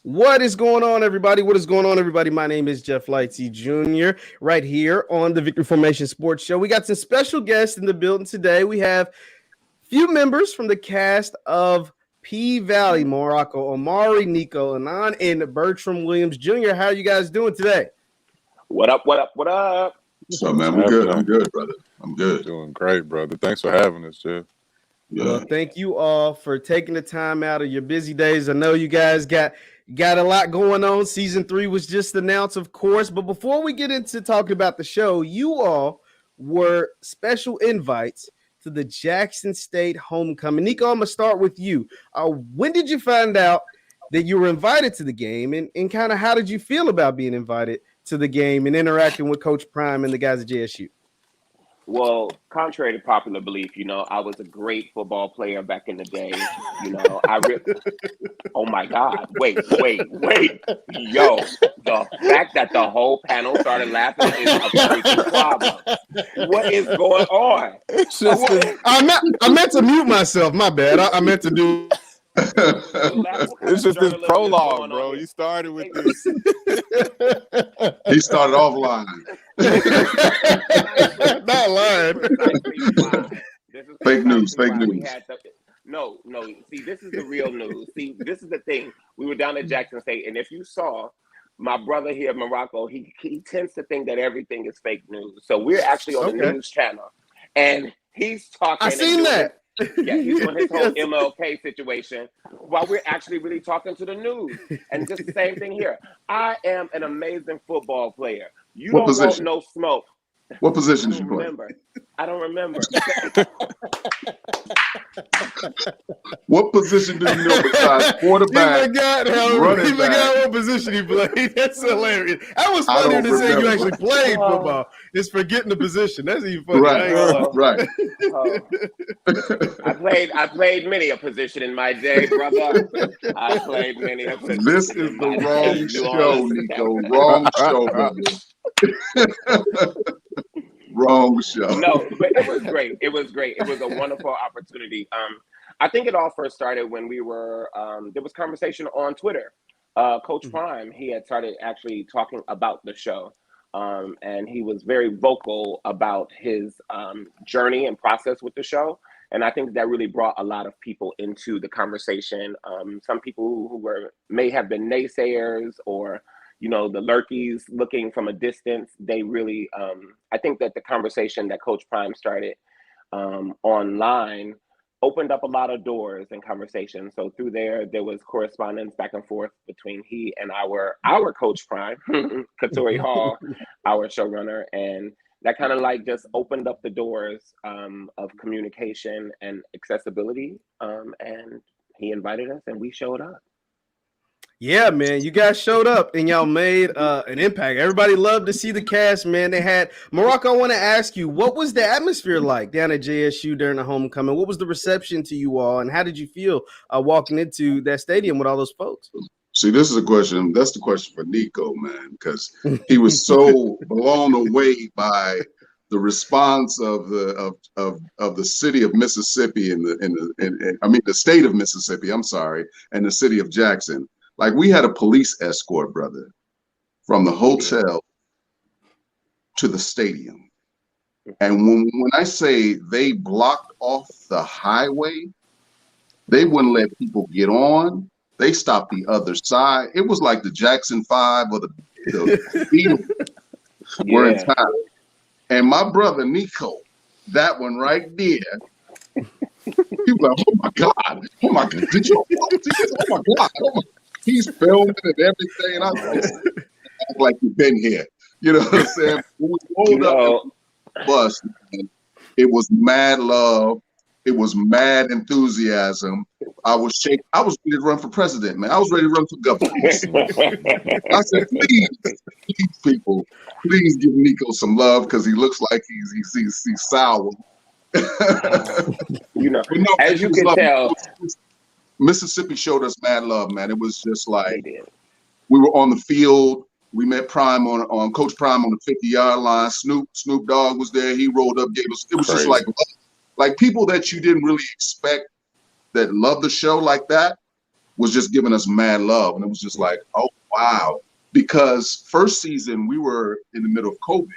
What is going on, everybody? What is going on, everybody? My name is Jeff Lightsy Jr. right here on the Victory Formation Sports Show. We got some special guests in the building today. We have few members from the cast of Pvalley, Morocco Omari, Nicco Annan, and Bertram Williams Jr. How are you guys doing today? What up, what up, what up? So, man, we're good. I'm good, brother. I'm good. Doing great, brother. Thanks for having us, Jeff. Yeah. Well, thank you all for taking the time out of your busy days. I know you guys got a lot going on. Season 3 was just announced, of course. But before we get into talking about the show, you all were special invites to the Jackson State homecoming. Nicco, I'm going to start with you. When did you find out that you were invited to the game? And kind of how did you feel about being invited to the game and interacting with Coach Prime and the guys at JSU? Well, contrary to popular belief, I was a great football player back in the day. Oh my God. Wait. Yo, the fact that the whole panel started laughing is a freaking problem. What is going on? I meant to mute myself. My bad. I meant to do. It's just this prologue, bro. You started with this. He started off lying. Not lying. Fake news. No. See, this is the real news. See, this is the thing. We were down at Jackson State, and if you saw my brother here in Morocco, he tends to think that everything is fake news. So we're actually on the news channel, and he's talking. I seen that. Yeah, he's on his whole MLK situation while we're actually really talking to the news. And just the same thing here. I am an amazing football player. You What don't position? want no smoke. What position did you play? I don't remember. What position do you know besides quarterback? He forgot what position he played. That's hilarious. That was funnier than saying you actually played football. It's forgetting the position. That's even funny. Right. I played many a position in my day, brother. I played many a position. This is the wrong show, Nicco. Wrong show, brother. Wrong show. No, but it was great. It was a wonderful opportunity. I think it all first started when we were there was conversation on Twitter. Coach Prime, he had started actually talking about the show. And he was very vocal about his journey and process with the show. And I think that really brought a lot of people into the conversation. Some people who may have been naysayers or the lurkies looking from a distance, they really, I think that the conversation that Coach Prime started online opened up a lot of doors and conversations. So through there was correspondence back and forth between he and our Coach Prime, Katori Hall, our showrunner. And that kind of just opened up the doors of communication and accessibility. And he invited us and we showed up. Yeah, man, you guys showed up and y'all made an impact. Everybody loved to see the cast, man. They had Morocco. I want to ask you, what was the atmosphere like down at JSU during the homecoming? What was the reception to you all, and how did you feel walking into that stadium with all those folks? See, this is a question. That's the question for Nicco, man, because he was so blown away by the response of the city of Mississippi and the state of Mississippi. I'm sorry, and the city of Jackson. Like, we had a police escort, brother, from the hotel to the stadium. And when I say they blocked off the highway, they wouldn't let people get on. They stopped the other side. It was like the Jackson 5 or the Beatles were in town. And my brother, Nicco, that one right there, he was like, oh my God, did you see this? Oh my God, He's filming and everything. And I was like, you've been here. You know what I'm saying? When we rolled up the bus, man, it was mad love. It was mad enthusiasm. I was shaking. I was ready to run for president, man. I was ready to run for governor. I said, please, people, please give Nicco some love because he looks like he's sour. As you can tell. Mississippi showed us mad love, man. It was just like we were on the field. We met Prime on Coach Prime on the 50-yard line. Snoop Dogg was there. He rolled up, gave us. It was just like people that you didn't really expect that love the show like that. was just giving us mad love. And it was just like, oh, wow. Because first season, we were in the middle of COVID.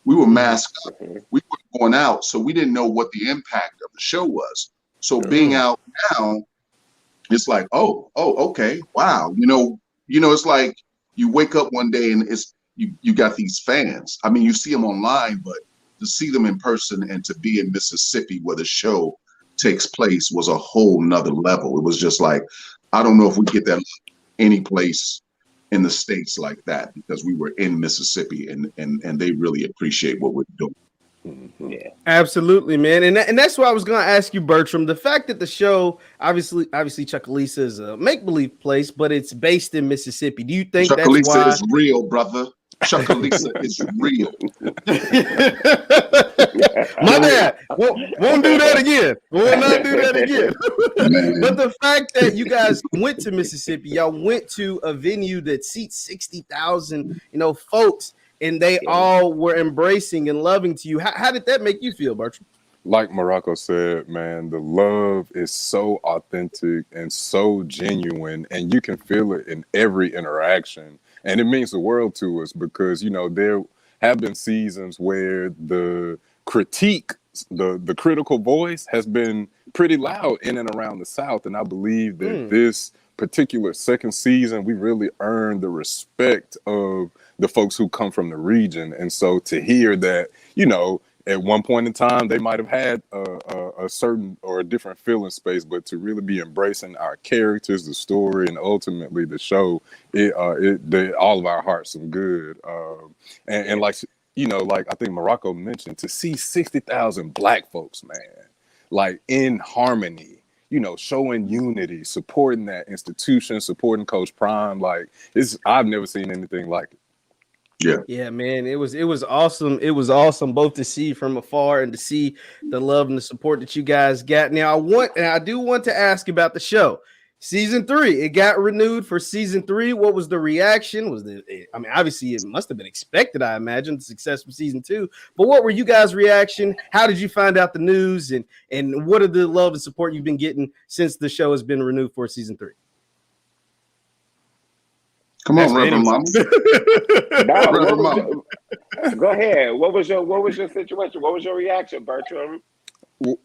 We were masked up. We weren't going out. So we didn't know what the impact of the show was. So being out now, it's like, oh, okay, wow. It's like you wake up one day and it's you got these fans. I mean, you see them online, but to see them in person and to be in Mississippi where the show takes place was a whole nother level. It was just like, I don't know if we get that any place in the States like that, because we were in Mississippi and they really appreciate what we're doing. Yeah, absolutely, man. And that's why I was going to ask you, Bertram, the fact that the show, obviously Chucalissa is a make-believe place, but it's based in Mississippi. Do you think Chucalissa that's why? is real, brother. Chucalissa is real. My bad. Won't do that again. Will not do that again. But the fact that you guys went to Mississippi, y'all went to a venue that seats 60,000, folks, and they all were embracing and loving to you. How did that make you feel, Bertram? Like Morocco said, man, the love is so authentic and so genuine, and you can feel it in every interaction. And it means the world to us because, there have been seasons where the critique, the critical voice has been pretty loud in and around the South. And I believe that this particular second season, we really earned the respect of the folks who come from the region. And so to hear that, at one point in time, they might have had a certain or a different feeling space, but to really be embracing our characters, the story, and ultimately the show, it did all of our hearts some good. And like I think Morocco mentioned, to see 60,000 Black folks, man, like in harmony, showing unity, supporting that institution, supporting Coach Prime, I've never seen anything like it. Yeah, man. It was awesome. It was awesome both to see from afar and to see the love and the support that you guys got. Now, I do want to ask about the show. Season 3, it got renewed for season 3. What was the reaction? Obviously it must have been expected, I imagine, the success of season 2. But what were you guys' reaction? How did you find out the news? And what are the love and support you've been getting since the show has been renewed for season 3? Come on, Reverend Mama. Go ahead. What was your situation? What was your reaction, Bertram?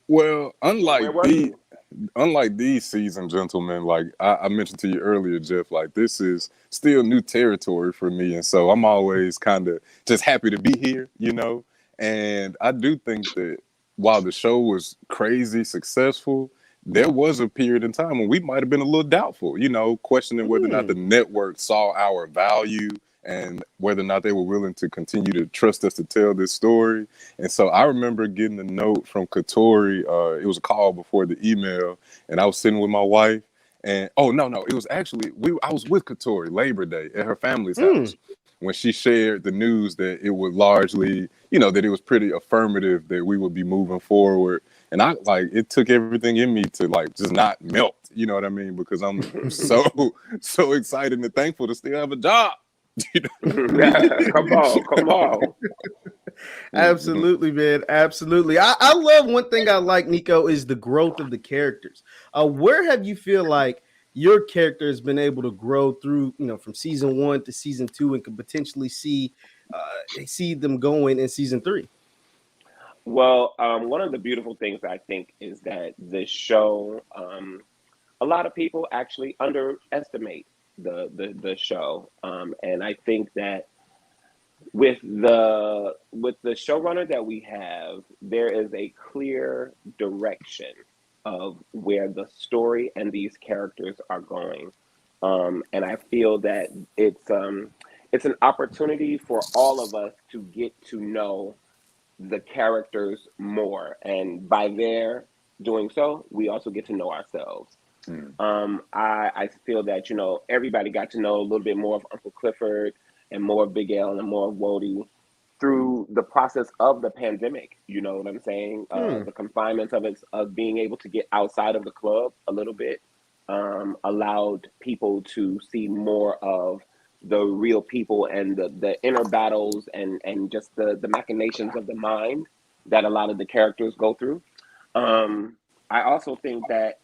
Well, unlike these seasoned gentlemen, like I mentioned to you earlier, Jeff, this is still new territory for me. And so I'm always kind of just happy to be here, And I do think that while the show was crazy successful, there was a period in time when we might have been a little doubtful, questioning whether or not the network saw our value and whether or not they were willing to continue to trust us to tell this story. And so I remember getting a note from Katori. It was a call before the email, and I was sitting with my wife. And it was actually I was with Katori Labor Day at her family's house when she shared the news that it was largely, that it was pretty affirmative that we would be moving forward. And it took everything in me to just not melt, you know what I mean? Because I'm so excited and thankful to still have a job. Come on. Absolutely, man. Absolutely. I love one thing I like, Nicco, is the growth of the characters. Where have you feel like your character has been able to grow through, from season 1 to season 2 and could potentially see them going in season 3? Well, one of the beautiful things I think is that this show, a lot of people actually underestimate the show, and I think that with the showrunner that we have, there is a clear direction of where the story and these characters are going, and I feel that it's an opportunity for all of us to get to know the characters more, and by their doing so, we also get to know ourselves. I feel that everybody got to know a little bit more of Uncle Clifford and more of Big L and more of Wody through the process of the pandemic. You know what I'm saying? The confinements of being able to get outside of the club a little bit allowed people to see more of the real people and the inner battles and just the machinations of the mind that a lot of the characters go through. I also think that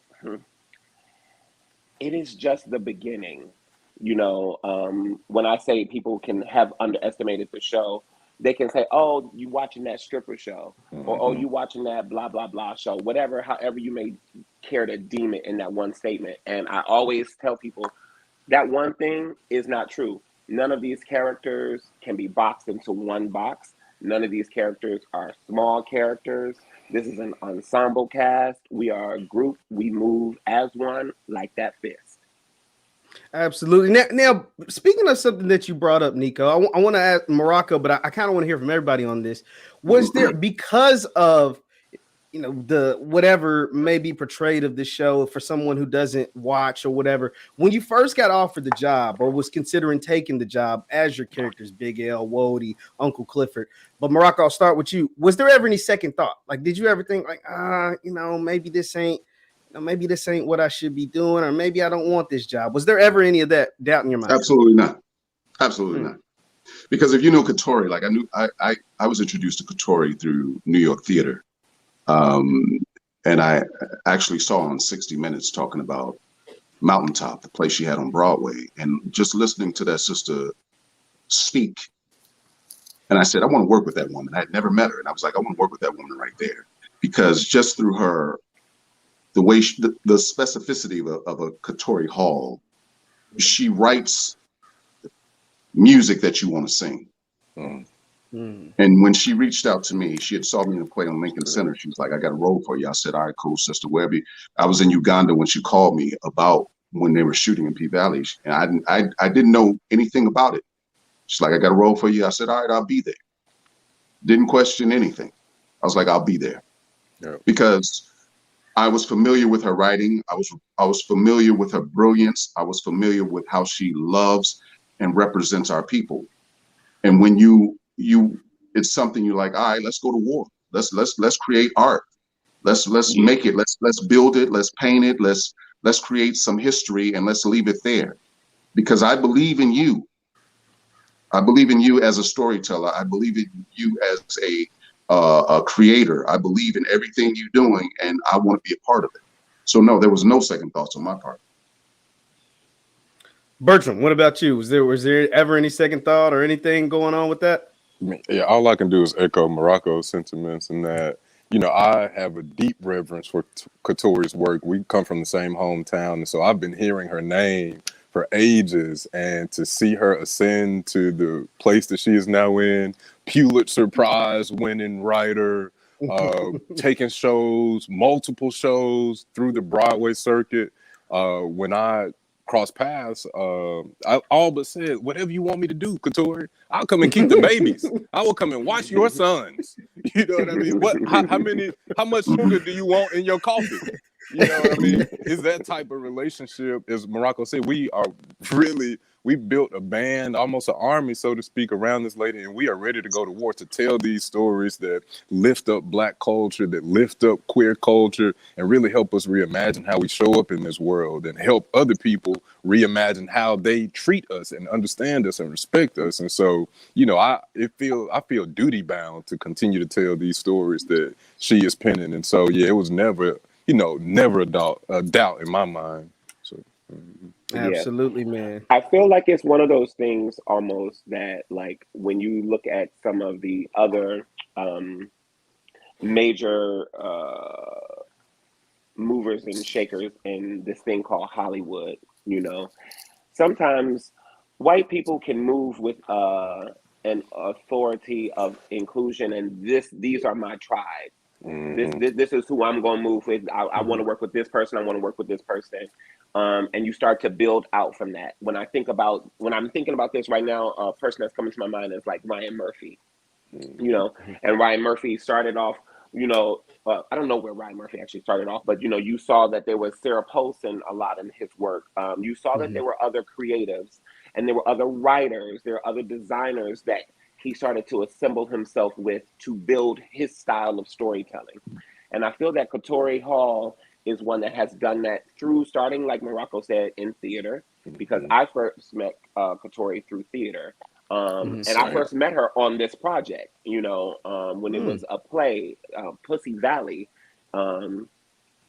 it is just the beginning. You know, when I say people can have underestimated the show, they can say, "Oh, you watching that stripper show," or "Oh, you watching that blah blah blah show," whatever, however you may care to deem it in that one statement. And I always tell people that one thing is not true. None of these characters can be boxed into one box. None of these characters are small characters. This is an ensemble cast. We are a group. We move as one, like that fist. Absolutely. Now, speaking of something that you brought up, Nicco, I want to ask Morocco, but I kind of want to hear from everybody on this. Was there, because of, you know, the whatever may be portrayed of the show for someone who doesn't watch or whatever, when you first got offered the job or was considering taking the job as your characters, Big L, Wody, Uncle Clifford, but Morocco, I'll start with you. Was there ever any second thought? Like, did you ever think like, you know, maybe this ain't what I should be doing, or maybe I don't want this job? Was there ever any of that doubt in your mind? Absolutely not. Absolutely not. Because if you know Katori, like I was introduced to Katori through New York theater. And I actually saw on 60 Minutes talking about Mountaintop, the play she had on Broadway, and just listening to that sister speak. And I said, I want to work with that woman. I had never met her. And I was like, I want to work with that woman right there. Because just through her, the way, the specificity of a Katori Hall, she writes music that you want to sing. And when she reached out to me, she had saw me in a play on Lincoln Center. She was like, I got a role for you. I said, all right, cool, sister. Wherever I was in Uganda when she called me about when they were shooting in Pvalley, and I didn't know anything about it. She's like, I got a role for you. I said, all right, I'll be there. Didn't question anything. I was like, I'll be there. Because I was familiar with her writing. I was familiar with her brilliance. I was familiar with how she loves and represents our people. And when it's something you're like, all right, let's go to war. Let's create art. Let's make it. Let's build it. Let's paint it. Let's create some history and let's leave it there. Because I believe in you. I believe in you as a storyteller. I believe in you as a creator. I believe in everything you're doing, and I want to be a part of it. So no, there was no second thoughts on my part. Bertram, what about you? Was there ever any second thought or anything going on with that? Yeah, all I can do is echo Morocco's sentiments in that, you know, I have a deep reverence for Katori's work. We come from the same hometown, and so I've been hearing her name for ages, and to see her ascend to the place that she is now in, Pulitzer Prize winning writer, taking shows, multiple shows through the Broadway circuit. When I crossed paths, I all but said, whatever you want me to do, Katori, I'll come and keep the babies. I will come and watch your sons. You know what I mean? How much sugar do you want in your coffee? You know what I mean? It's that type of relationship. As Morocco said, we built a band, almost an army, so to speak, around this lady, and we are ready to go to war to tell these stories that lift up Black culture, that lift up queer culture, and really help us reimagine how we show up in this world and help other people reimagine how they treat us and understand us and respect us. And so, you know, I feel duty bound to continue to tell these stories that she is penning. And so, yeah, it was never a doubt in my mind. So. Absolutely, man. I feel like it's one of those things almost that, like, when you look at some of the other major movers and shakers in this thing called Hollywood, you know, sometimes white people can move with an authority of inclusion, and these are my tribe. This is who I'm going to move with. I want to work with this person. I want to work with this person. And you start to build out from that. When I'm thinking about this right now, a person that's coming to my mind is like Ryan Murphy, you know, and Ryan Murphy started off, you know, I don't know where Ryan Murphy actually started off, but, you know, you saw that there was Sarah Paulson a lot in his work. You saw that there were other creatives and there were other writers, there were other designers that he started to assemble himself with to build his style of storytelling. And I feel that Katori Hall is one that has done that through starting, like Morocco said, in theater, because I first met Katori through theater. And I first met her on this project, you know, when it was a play, Pvalley.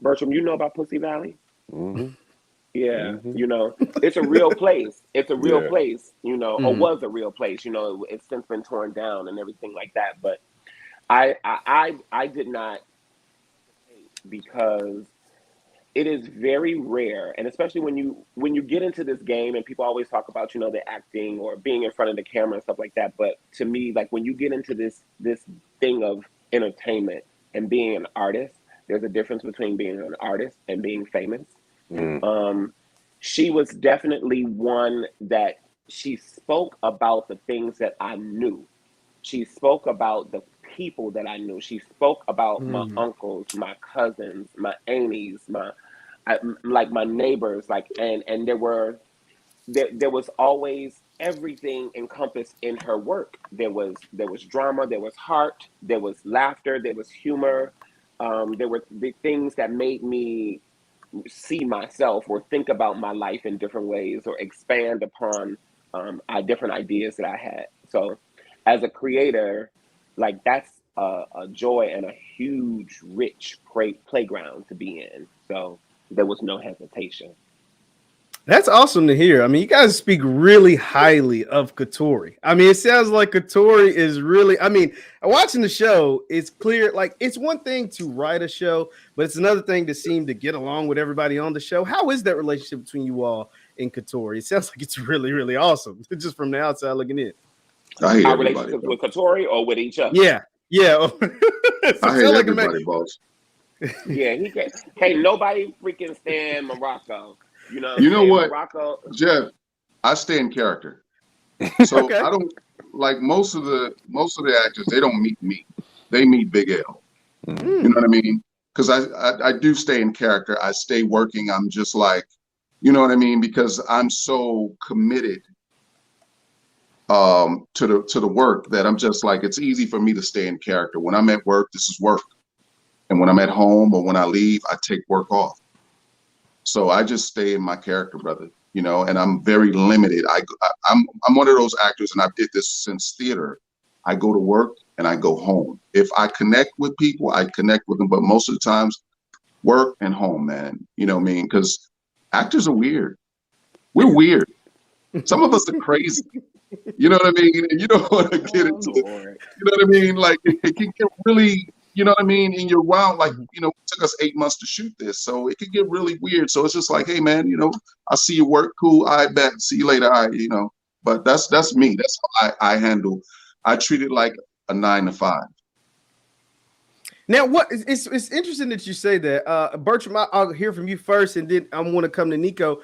Bertram, you know about Pvalley? Yeah, you know, it's a real place. It's a real Yeah. place, you know, or was a real place. You know, it's since been torn down and everything like that. But I did not, because it is very rare, and especially when you get into this game, and people always talk about, you know, the acting or being in front of the camera and stuff like that. But to me, like, when you get into this thing of entertainment and being an artist, there's a difference between being an artist and being famous. She was definitely one that she spoke about the things that I knew. She spoke about the people that I knew. She spoke about my uncles, my cousins, my aunties, like my neighbors, like, and there was always everything encompassed in her work. There was drama, there was heart, there was laughter, there was humor. There were the things that made me see myself or think about my life in different ways or expand upon different ideas that I had. So as a creator, like, that's a joy and a huge, rich playground to be in. So there was no hesitation. That's awesome to hear. I mean, you guys speak really highly of Katori. I mean, it sounds like Katori is really, I mean, watching the show, it's clear, like, it's one thing to write a show, but it's another thing to seem to get along with everybody on the show. How is that relationship between you all and Katori? It sounds like it's really, really awesome, just from the outside looking in. I hate Our everybody, relationships bro. with Katori or with each other? Yeah. I hate everybody, boss. Yeah, he can't. Hey, nobody freaking stand Morocco. You know what, Morocco. Jeff? I stay in character, so Okay. I don't like most of the actors. They don't meet me; they meet Big L. You know what I mean? Because I do stay in character. I stay working. I'm just like, you know what I mean? Because I'm so committed to the work that I'm just like, it's easy for me to stay in character. When I'm at work, this is work, and when I'm at home or when I leave, I take work off. So I just stay in my character, brother, you know, and I'm very limited. I'm one of those actors, and I did this since theater. I go to work and I go home. If I connect with people, I connect with them. But most of the times, work and home, man. You know what I mean? Because actors are weird. We're weird. Some of us are crazy. You know what I mean? And you don't want to get into it. You know what I mean? Like, it can get really, you know what I mean? And you're wild. Like, you know, it took us 8 months to shoot this, so it could get really weird. So it's just like, hey, man, you know, I see your work. Cool. I bet. See you later. You know, but that's me. That's how I handle. I treat it like a 9 to 5. Now, it's interesting that you say that. Bertram, I'll hear from you first, and then I want to come to Nicco.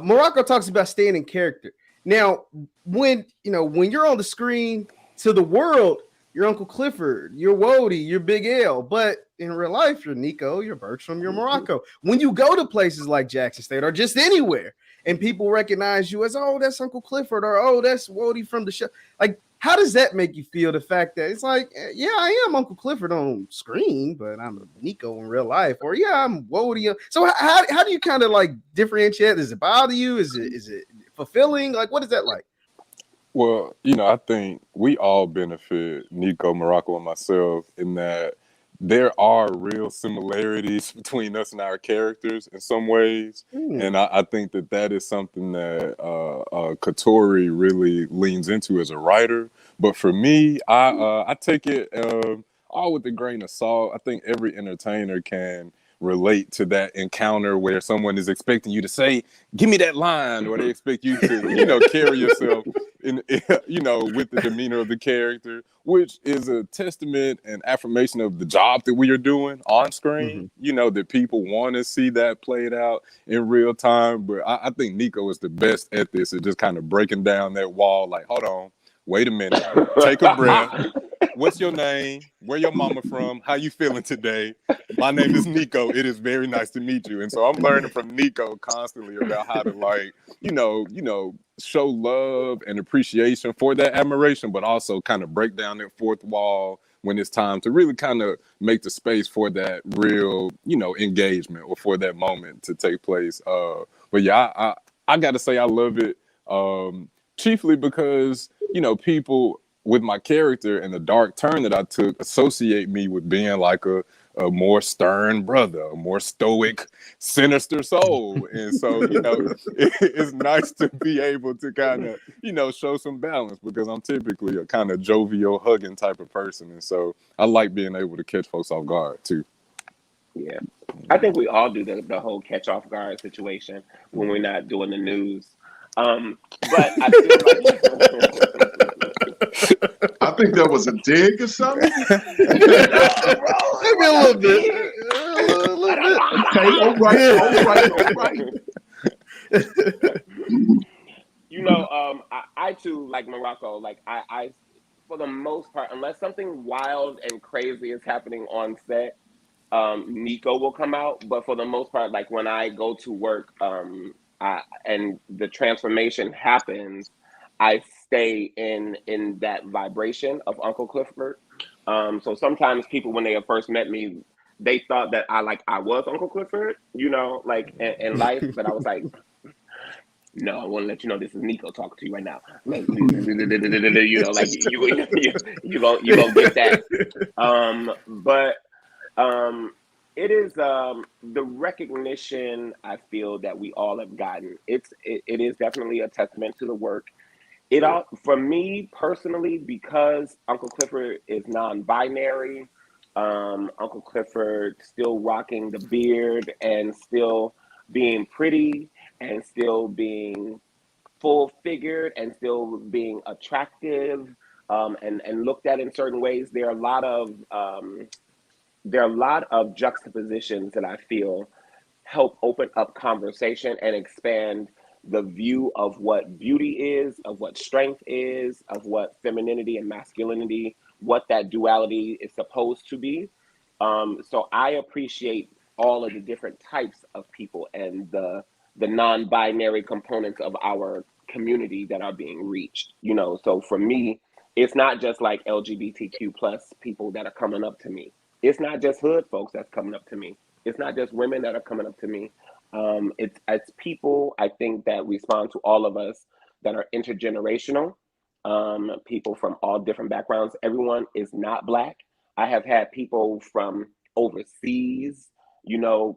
Morocco talks about staying in character. Now, when you're on the screen to the world, you're Uncle Clifford, you're Wody, you're Big L, but in real life, you're Nicco, you're Bertram, you're Morocco. When you go to places like Jackson State or just anywhere, and people recognize you as, oh, that's Uncle Clifford, or oh, that's Wody from the show, like, how does that make you feel? The fact that it's like, yeah, I am Uncle Clifford on screen, but I'm Nicco in real life, or yeah, I'm Wody. So how do you kind of like differentiate? Does it bother you? Is it fulfilling? Like, what is that like? Well, you know, I think we all benefit, Nicco, Morocco, and myself, in that there are real similarities between us and our characters in some ways. And I think that is something that Katori really leans into as a writer. But for me, I take it all with a grain of salt. I think every entertainer can relate to that encounter where someone is expecting you to say, give me that line, or they expect you to, you know, carry yourself in, you know, with the demeanor of the character, which is a testament and affirmation of the job that we are doing on screen. You know, that people want to see that played out in real time. But I think Nicco is the best at this, at just kind of breaking down that wall. Like, hold on, wait a minute, take a breath. What's your name? Where your mama from? How you feeling today? My name is Nicco. It is very nice to meet you. And so I'm learning from Nicco constantly about how to, like, you know, show love and appreciation for that admiration, but also kind of break down that fourth wall when it's time to really kind of make the space for that real, you know, engagement, or for that moment to take place. But yeah, I got to say I love it, chiefly because, you know, people with my character and the dark turn that I took associate me with being like a a more stern brother, a more stoic, sinister soul. And so, it's nice to be able to kind of, show some balance, because I'm typically a kind of jovial, hugging type of person. And so I like being able to catch folks off guard too. Yeah. I think we all do the whole catch off guard situation when we're not doing the news. But I feel like I think that was a dig or something. Maybe a little bit. Okay, all right. I too, like Morocco, like I for the most part, unless something wild and crazy is happening on set, Nicco will come out. But for the most part, like when I go to work, and the transformation happens, I stay in that vibration of Uncle Clifford. So sometimes people, when they had first met me, they thought that I was Uncle Clifford, like in life. But I was like, no, I want to let you know this is Nicco talking to you right now. Like, like you gonna get that. But it is the recognition I feel that we all have gotten. It is definitely a testament to the work. It all, for me personally, because Uncle Clifford is non-binary, Uncle Clifford still rocking the beard and still being pretty and still being full-figured and still being attractive, and looked at in certain ways. There are a lot of juxtapositions that I feel help open up conversation and expand the view of what beauty is, of what strength is, of what femininity and masculinity, what that duality is supposed to be. So I appreciate all of the different types of people and the non-binary components of our community that are being reached. So for me, it's not just like LGBTQ plus people that are coming up to me. It's not just hood folks that's coming up to me. It's not just women that are coming up to me. It's people, I think, that respond to all of us, that are intergenerational, people from all different backgrounds. Everyone is not Black. I have had people from overseas,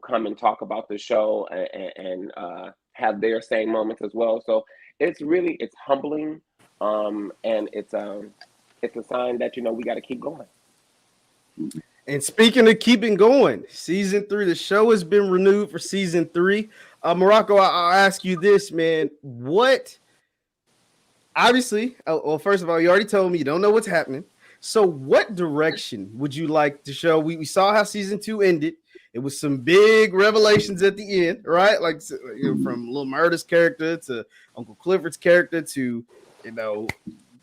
come and talk about the show and have their same moments as well. So it's humbling, and it's a sign that, we got to keep going. And speaking of keeping going, season 3, the show has been renewed for season 3. Morocco, I'll ask you this, man. Obviously, well, first of all, you already told me you don't know what's happening. So what direction would you like to show? We saw how season 2 ended. It was some big revelations at the end, right? Like, from Lil Murda's character to Uncle Clifford's character to,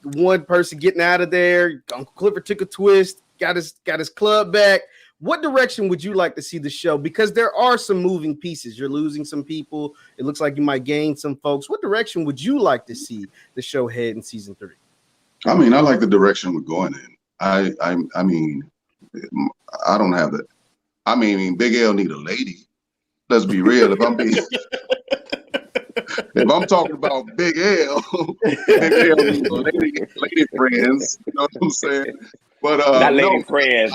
one person getting out of there. Uncle Clifford took a twist. Got his club back. What direction would you like to see the show? Because there are some moving pieces. You're losing some people. It looks like you might gain some folks. What direction would you like to see the show head in season 3? I mean, I like the direction we're going in. I mean, I don't have that. I mean, Big L need a lady. Let's be real. If I'm talking about Big L, Big L needs lady friends. You know what I'm saying? But not lady friends.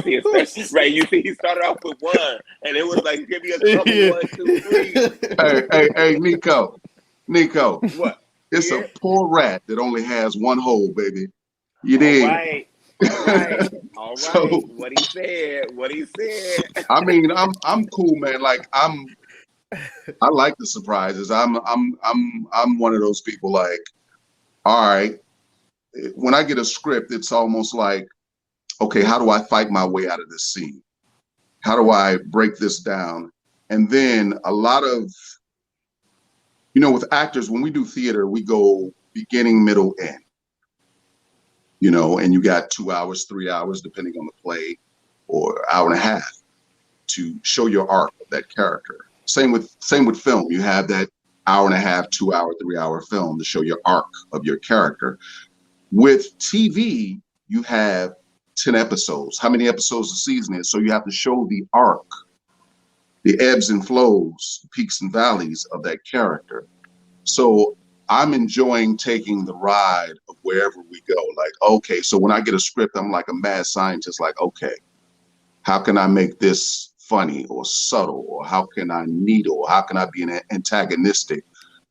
You see, right? You see, he started off with one, and it was like, give me a couple, 1, 2, 3. Hey, Nicco. What? It's a poor rat that only has one hole, baby. You dig? All right. So, what he said. I mean, I'm cool, man. Like I like the surprises. I'm one of those people. Like, all right. When I get a script, it's almost like, okay, how do I fight my way out of this scene? How do I break this down? And then a lot of, with actors, when we do theater, we go beginning, middle, end. And you got 2 hours, 3 hours, depending on the play, or an hour and a half to show your arc of that character. Same with film. You have that hour and a half, 2 hour, 3 hour film to show your arc of your character. With TV, you have 10 episodes. How many episodes a season is? So you have to show the arc, the ebbs and flows, peaks and valleys of that character. So I'm enjoying taking the ride of wherever we go. Like, okay, so when I get a script, I'm like a mad scientist, like, okay, how can I make this funny or subtle, or how can I needle, or how can I be an antagonistic?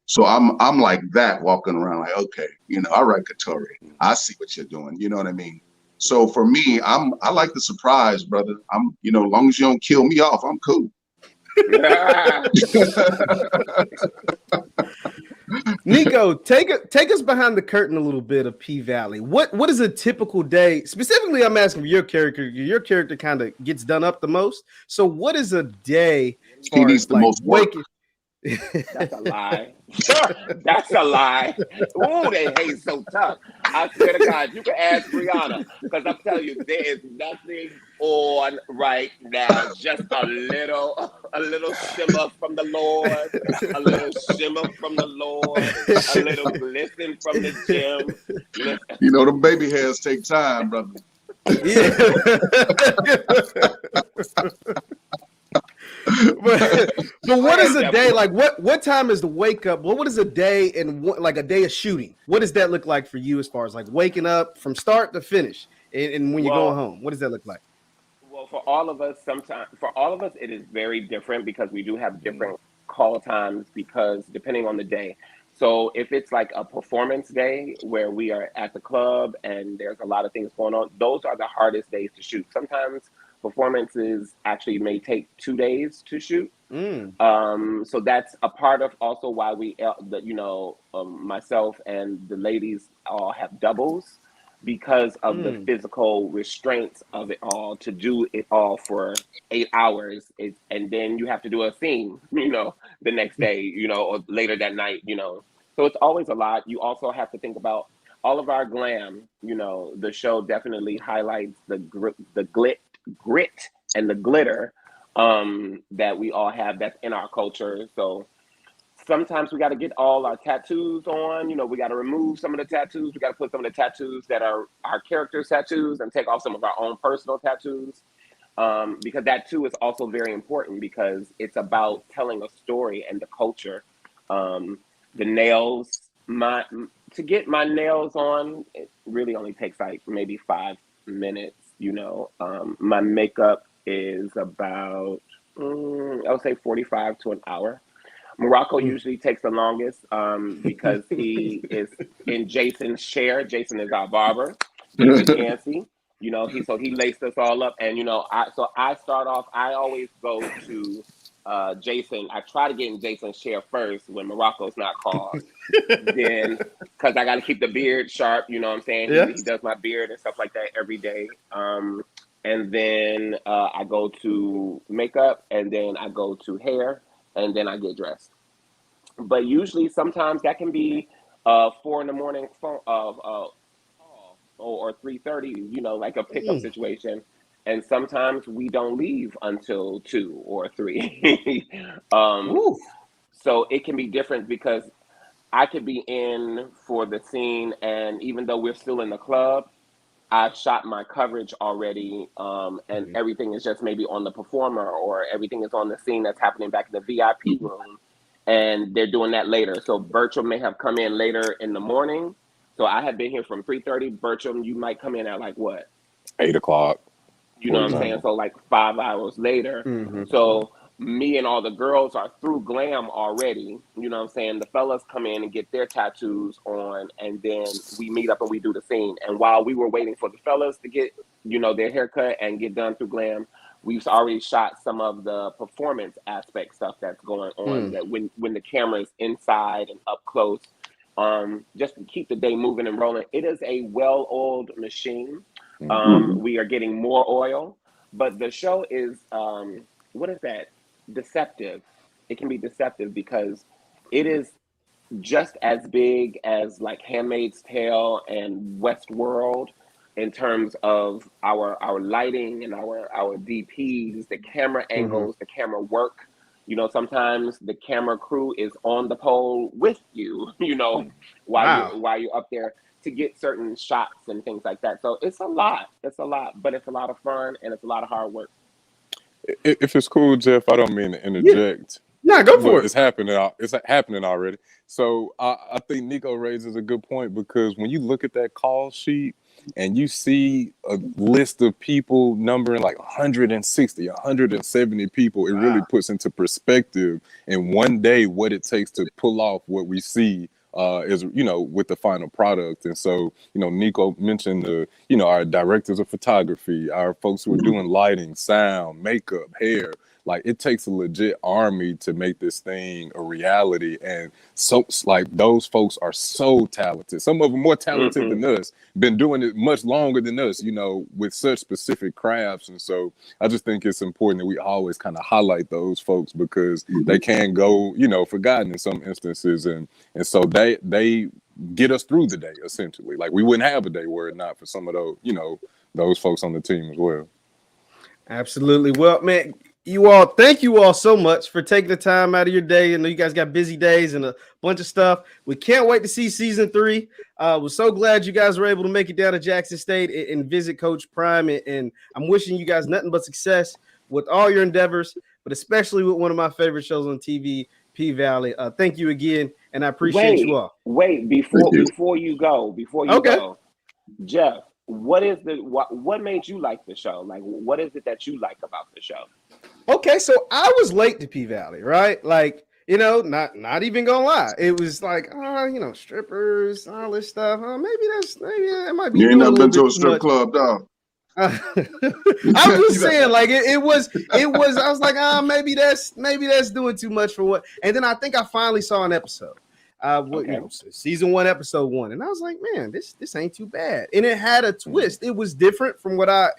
So I'm like that, walking around like, okay, all right, Katori, I see what you're doing. You know what I mean? So for me, I like the surprise, brother. As long as you don't kill me off, I'm cool. Nicco, take us behind the curtain a little bit of Pvalley. What is a typical day? Specifically, I'm asking for your character. Your character kind of gets done up the most. So what is a day as far He needs as the like most work. waking? That's a lie. That's a lie. Ooh, they hate so tough. I swear to God, you can ask Brianna, because I'm telling you, there is nothing on right now. Just a little shimmer from the Lord, a little shimmer from the Lord, a little glisten from the gym. The baby hairs take time, brother. Yeah. but what is a day like? What time is the wake up? What is a day and like a day of shooting? What does that look like for you as far as like waking up from start to finish and when you're going home? What does that look like? Well, for all of us, it is very different because we do have different call times because depending on the day. So if it's like a performance day where we are at the club and there's a lot of things going on, those are the hardest days to shoot. Sometimes performances actually may take 2 days to shoot. So that's a part of also why we, myself and the ladies all have doubles because of the physical restraints of it all, to do it all for 8 hours. And then you have to do a scene, the next day, or later that night, So it's always a lot. You also have to think about all of our glam. The show definitely highlights the grit and the glitter that we all have that's in our culture. So sometimes we got to get all our tattoos on. We got to remove some of the tattoos. We got to put some of the tattoos that are our characters' tattoos and take off some of our own personal tattoos. Because that too is also very important because it's about telling a story and the culture. The nails, to get my nails on, it really only takes like maybe 5 minutes. My makeup is about, I would say 45 to an hour. Morocco usually takes the longest because he is in Jason's share. Jason is our barber. He's a Yancey. He laced us all up. And, I start off, I always go to Jason. I try to get in Jason's chair first when Morocco's not called. Then, because I got to keep the beard sharp, you know what I'm saying? Yeah. He does my beard and stuff like that every day. And then I go to makeup, and then I go to hair, and then I get dressed. But usually, sometimes that can be 4 in the morning phone or 3:30, like a pickup situation. And sometimes we don't leave until 2 or 3. So it can be different because I could be in for the scene, and even though we're still in the club, I've shot my coverage already, and everything is just maybe on the performer, or everything is on the scene that's happening back in the VIP room, and they're doing that later. So Bertram may have come in later in the morning. So I have been here from 3:30. Bertram, you might come in at like what? 8 o'clock. You know what I'm saying? So like 5 hours later. So me and all the girls are through glam already. You know what I'm saying? The fellas come in and get their tattoos on, and then we meet up and we do the scene. And while we were waiting for the fellas to get, their haircut and get done through glam, we've already shot some of the performance aspect stuff that's going on. That when the camera's inside and up close, just to keep the day moving and rolling. It is a well-oiled machine. We are getting more oil, but the show is, what is that? Deceptive. It can be deceptive because it is just as big as like Handmaid's Tale and Westworld in terms of our lighting and our DPs, the camera angles, the camera work. Sometimes the camera crew is on the pole with you, while you're up there to get certain shots and things like that. So it's a lot, but it's a lot of fun and it's a lot of hard work. If it's cool, Jeff, I don't mean to interject. Yeah, go for it. It's happening. It's happening already. So I think Nicco raises a good point because when you look at that call sheet, and you see a list of people numbering like 160, 170 people, it really puts into perspective in one day what it takes to pull off what we see is, you know, with the final product. And so, you know, Nicco mentioned the, you know, our directors of photography, our folks who are doing lighting, sound, makeup, hair. Like, it takes a legit army to make this thing a reality. And so, like, those folks are so talented. Some of them more talented than us, been doing it much longer than us, you know, with such specific crafts. And so I just think it's important that we always kind of highlight those folks, because they can go, you know, forgotten in some instances. And so they get us through the day, essentially. Like, we wouldn't have a day were it not for some of those, you know, those folks on the team as well. Absolutely. Well, man, thank you all so much for taking the time out of your day. I know you guys got busy days and a bunch of stuff. We can't wait to see season 3. We're so glad you guys were able to make it down to Jackson State and visit Coach Prime. And I'm wishing you guys nothing but success with all your endeavors, but especially with one of my favorite shows on TV, Pvalley. Thank you again, and I appreciate you all. Wait, before you go, Jeff, what made you like the show? Like, what is it that you like about the show? Okay, so I was late to Pvalley, right? Like, you know, not even gonna lie. It was like, you know, strippers, all this stuff. Maybe it might be. You ain't never been to a strip club, dog. I was just saying, like, it was. I was like, maybe that's doing too much for what. And then I think I finally saw an episode. You know, season 1, episode 1, and I was like, man, this ain't too bad. And it had a twist. It was different from what I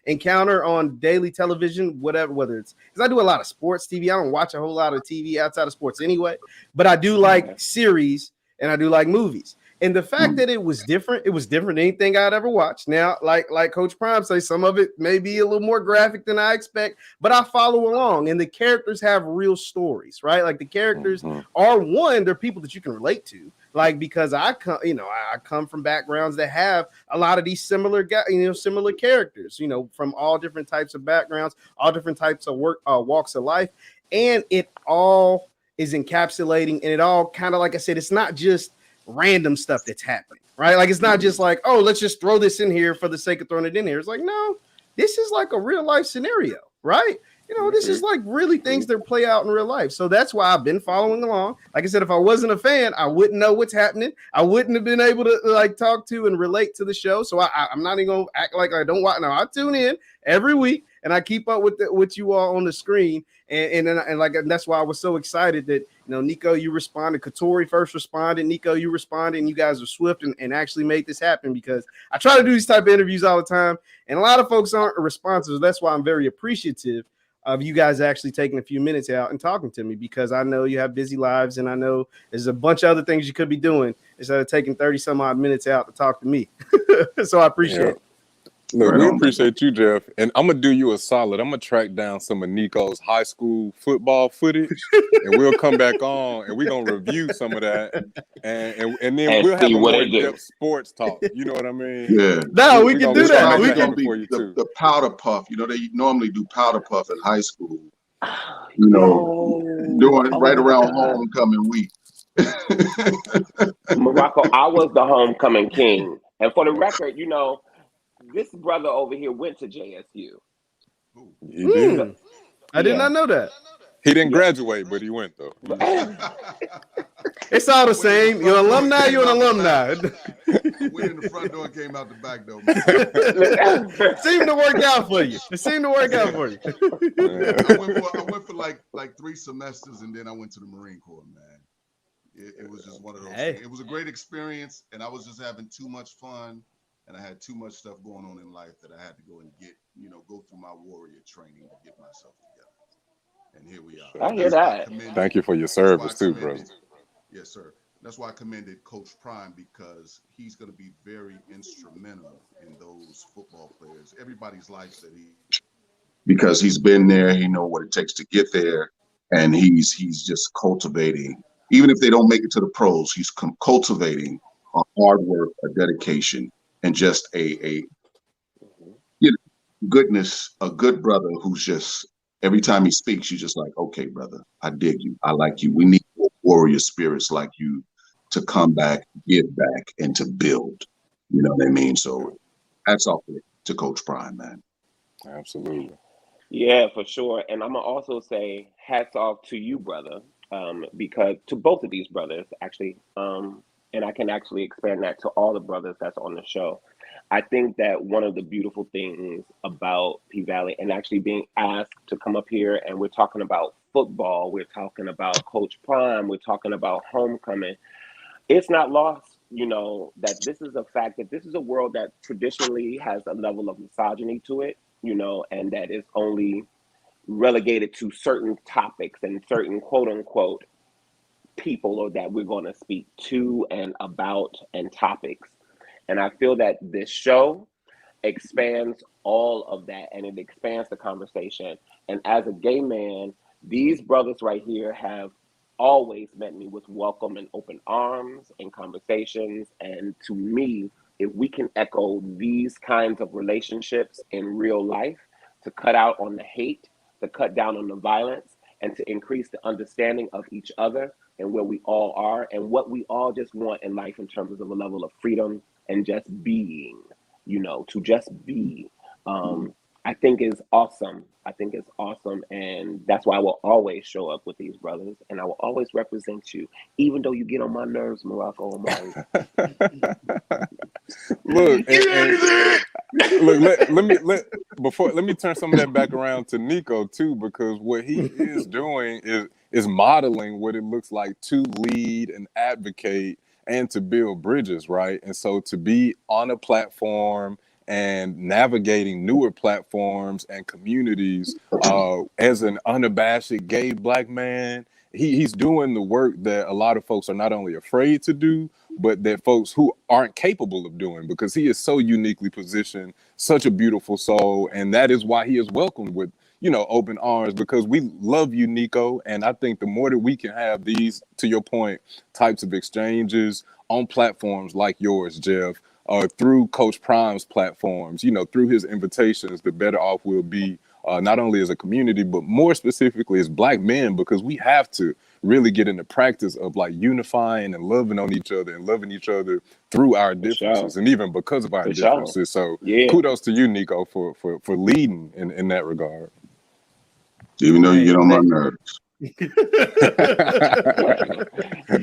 encounter on daily television, whether it's because I do a lot of sports TV. I don't watch a whole lot of TV outside of sports anyway, but I do like series and I do like movies. And the fact that it was different than anything I'd ever watched. Now, like Coach Prime says, some of it may be a little more graphic than I expect, but I follow along, and the characters have real stories, right? Like, the characters they're people that you can relate to, like, because I come from backgrounds that have a lot of these similar characters, you know, from all different types of backgrounds, all different types of walks of life, and it all is encapsulating, and it all kind of, like I said, it's not just random stuff that's happening, right? Like, it's not just like, oh, let's just throw this in here for the sake of throwing it in here. It's like, no, this is like a real life scenario, right? You know, this is like really things that play out in real life. So that's why I've been following along. Like I said, if I wasn't a fan, I wouldn't know what's happening. I wouldn't have been able to like talk to and relate to the show. So I'm not even gonna act like I don't watch. Now I tune in every week and I keep up with you all on the screen. And that's why I was so excited that, you know, Nicco, you responded. Katori first responded. Nicco, you responded, and you guys are swift and actually made this happen, because I try to do these type of interviews all the time, and a lot of folks aren't responsive. That's why I'm very appreciative of you guys actually taking a few minutes out and talking to me, because I know you have busy lives, and I know there's a bunch of other things you could be doing instead of taking 30 some odd minutes out to talk to me. So I appreciate it. Look, we appreciate you, Jeff. And I'm going to do you a solid. I'm going to track down some of Nicco's high school football footage, and we'll come back on, and we're going to review some of that. And then we'll have a more in-depth sports talk. You know what I mean? Yeah. No, we can do that. We're going to be the powder puff. You know, they normally do powder puff in high school. You know, doing it right around homecoming week. Morocco, I was the homecoming king. And for the record, you know, this brother over here went to JSU. He did. I did not know that. He didn't graduate, but he went, though. It's all the same. You're an alumni, you're an alumni. Went in the front door, came out the back door, man. It seemed to work out for you. I went for like 3 semesters, and then I went to the Marine Corps, man. It was just one of those things. It was a great experience, and I was just having too much fun. And I had too much stuff going on in life that I had to go and go through my warrior training to get myself together. And here we are. I hear that. Thank you for your service too, bro. Yes, sir. That's why I commended Coach Prime, because he's going to be very instrumental in those football players, everybody's lives because he's been there. He knows what it takes to get there, and he's just cultivating. Even if they don't make it to the pros, he's cultivating a hard work, a dedication, and just a goodness, a good brother who's just, every time he speaks, you're just like, okay, brother, I dig you. I like you. We need warrior spirits like you to come back, give back, and to build. You know what I mean? So Hats off to Coach Prime, man. Absolutely. Yeah, for sure. And I'm gonna also say hats off to you, brother, because to both of these brothers, actually, and I can actually expand that to all the brothers that's on the show. I think that one of the beautiful things about Pvalley and actually being asked to come up here and we're talking about football, we're talking about Coach Prime, we're talking about homecoming. It's not lost, that this is a fact that this is a world that traditionally has a level of misogyny to it, and that is only relegated to certain topics and certain quote unquote people or that we're going to speak to and about and topics. And I feel that this show expands all of that and it expands the conversation. And as a gay man, these brothers right here have always met me with welcome and open arms and conversations. And to me, if we can echo these kinds of relationships in real life to cut out on the hate, to cut down on the violence, and to increase the understanding of each other and where we all are and what we all just want in life in terms of a level of freedom and just being, to just be, I think is awesome. I think it's awesome. And that's why I will always show up with these brothers and I will always represent you, even though you get on my nerves, Morocco Omari. Look, let me turn some of that back around to Nicco too, because what he is doing is modeling what it looks like to lead and advocate and to build bridges, right? And so to be on a platform and navigating newer platforms and communities as an unabashed gay Black man, he's doing the work that a lot of folks are not only afraid to do, but that folks who aren't capable of doing, because he is so uniquely positioned, such a beautiful soul. And that is why he is welcomed with, open arms, because we love you, Nicco. And I think the more that we can have these, to your point, types of exchanges on platforms like yours, Jeff, through Coach Prime's platforms, through his invitations, the better off we'll be, not only as a community, but more specifically as Black men, because we have to really get in the practice of like unifying and loving on each other and loving each other through our differences and even because of our differences. So kudos to you, Nicco, for leading in that regard. Even though you get on my nerves.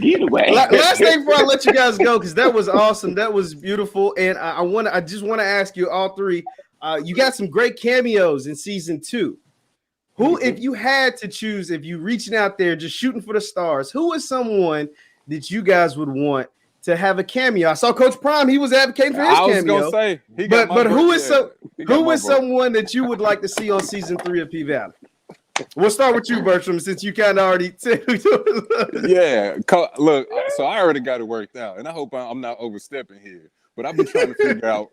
Either way. Last thing before I let you guys go, because that was awesome. That was beautiful. And I just want to ask you all three, you got some great cameos in season 2. Who, if you had to choose, if you're reaching out there, just shooting for the stars, who is someone that you guys would want to have a cameo? I saw Coach Prime; he was advocating for his cameo. I was gonna say, but who is someone that you would like to see on season 3 of Pvalley? We'll start with you, Bertram, since you kind of already said. Yeah, look, so I already got it worked out, and I hope I'm not overstepping here. But I've been trying to figure out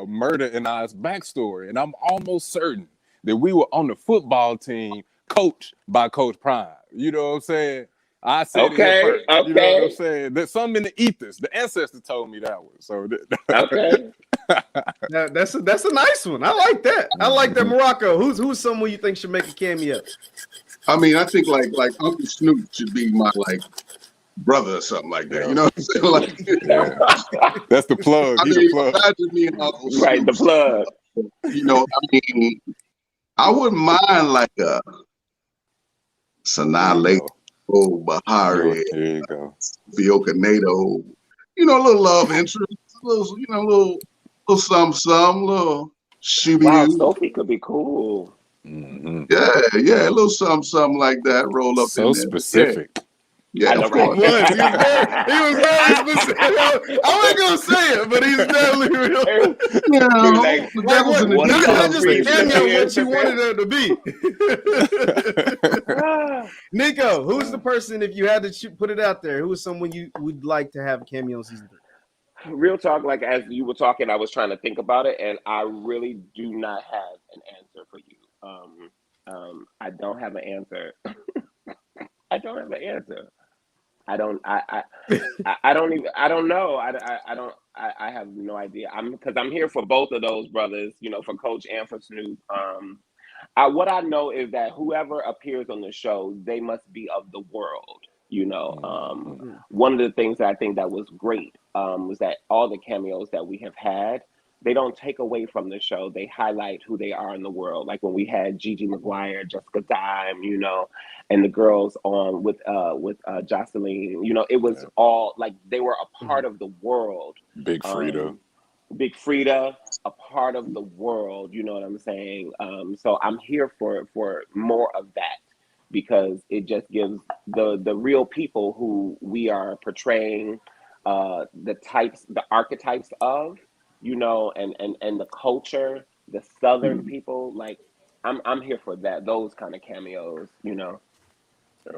Murder and I's backstory, and I'm almost certain that we were on the football team coached by Coach Prime. You know what I'm saying? I said it first. Okay. You know what I'm saying? There's something in the ethers. The ancestors told me that one. So okay. That's a nice one. I like that. I like that. Morocco. Who's someone you think should make a cameo? I mean, I think like Uncle Snoop should be my brother or something like that. You know what I'm saying? That's the plug. I mean, imagine me and Uncle Snoop. Right, the plug. I mean, I wouldn't mind like a Sanaa Lathan, Bahari, there you go. Fioka Nato, a little love interest, a little something, little shooby. Wow, Sophie could be cool. Mm-hmm. Yeah, a little something like that. Roll up so in there. specific. Yeah, of course. He was very specific. I wasn't gonna say it, but he's definitely real. Not just a cameo what you wanted her to be. Nicco, who's the person, if you had to put it out there, who is someone you would like to have a cameo in season 3? Real talk, like as you were talking, I was trying to think about it, and I really do not have an answer for you. I don't have an answer. I don't have an answer. I don't know. I have no idea. Because I'm here for both of those brothers, for Coach and for Snoop. What I know is that whoever appears on the show, they must be of the world. One of the things that I think that was great was that all the cameos that we have had, they don't take away from the show. They highlight who they are in the world. Like when we had Gigi McGuire, Jessica Dime, you know, and the girls on with Jocelyn, you know, it was all like they were a part of the world. Big Frida. Big Frida, a part of the world, you know what I'm saying? So I'm here for more of that, because it just gives the real people who we are portraying the archetypes of, you know, and the culture, the Southern people, like I'm here for that, those kind of cameos, you know.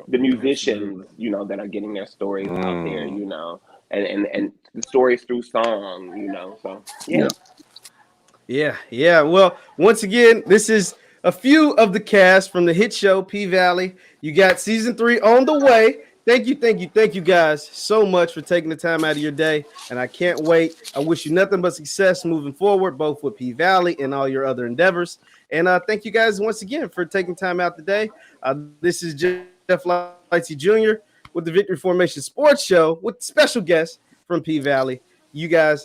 The musicians, you know, that are getting their stories out there, you know, and the stories through song, you know. So yeah. Well, once again, this is a few of the cast from the hit show Pvalley. You got season 3 on the way. Thank you guys so much for taking the time out of your day, and I can't wait. I wish you nothing but success moving forward, both with Pvalley and all your other endeavors. And thank you guys once again for taking time out today. This is JeffLightsy Jr. with the Victory Formation Sports Show with special guests from Pvalley. You guys